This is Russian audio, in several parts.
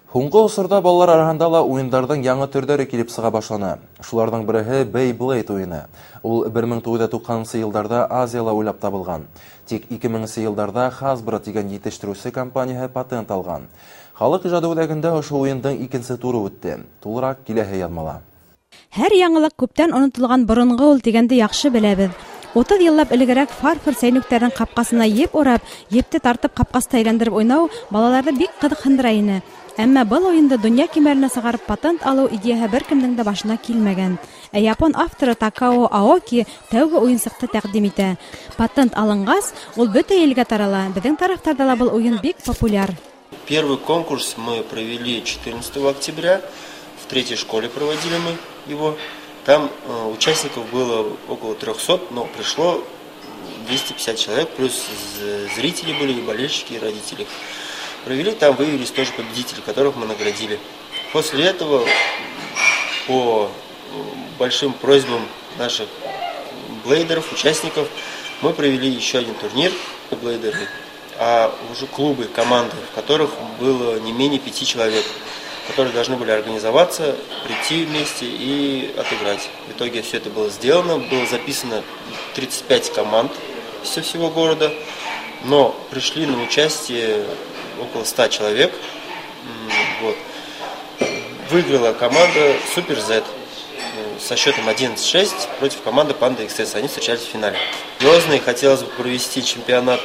Һуңгы осорда балалар арасында ла уендардан яңа төрдәре килеп сыга башлана. Шуларның береһе Beyblade уены. Ул 1990 елларда Азияда уйлап табылган. Тик 2000 елларда Hasbro дигән җитештерүче компаниясе патент алган. Халык иҗады үзәгендә ошол уенның икенче туры үтте. Тулырак киләһе язмала. Һәр яңалык күптән онытылган борынгы ул дигәнде яхшы беләбез. 30 еллап элегрәк фарфор сәйнүктәрен капкасына еп урап, епте тартып капкаста әйләндереп уйнау балаларны бик кызыксындыра ине. Әмма был уенды дөнья кимәренә сыгарып патент алу идеяһы беркемнең дә башына килмәгән. Ә япон авторы Такао Аоки тәүге уенчыкты тәкъдим итә. Патент алынгач, ул бөтә илгә тарала. Безнең тарафтарда ла был уен бик популяр. Первый конкурс мы провели 14 октября. В третьей школе проводили мы его. Там участников было около 300, но пришло 250 человек, плюс зрители были, и болельщики, и родители. Провели, там выявились тоже победители, которых мы наградили. После этого, по большим просьбам наших блейдеров, участников, мы провели еще один турнир блейдеры, а уже клубы, команды, в которых было не менее 5 человек, которые должны были организоваться, прийти вместе и отыграть. В итоге все это было сделано, было записано 35 команд со всего города, но пришли на участие около 100 человек. Вот. Выиграла команда Super Z со счетом 11-6 против команды Panda XS. Они встречались в финале. Звездный хотелось бы провести чемпионат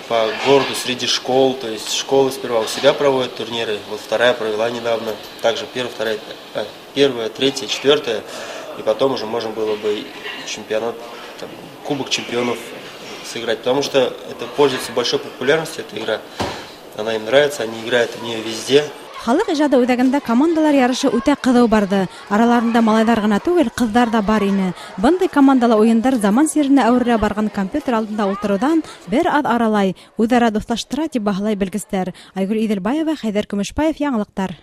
по городу среди школ, то есть школы сперва у себя проводят турниры, вот вторая провела недавно, также первая, третья, четвертая, и потом уже можно было бы чемпионат, там, Кубок чемпионов сыграть, потому что это пользуется большой популярностью, эта игра, она им нравится, они играют в нее везде. Халык иҗады үзәгендә командалар ярышы үтә кызу барды. Араларында малайлар гына түгел, кызлар да бар ине. Бындай командалы уендар заман сиренә әверелә барган компьютер алдында утырудан бер аз аралай, үзара дуслаштыра дип баһалай белгечләр. Айгөл Иделбаева, Хәйдәр Көмешбаев, яңалыктар.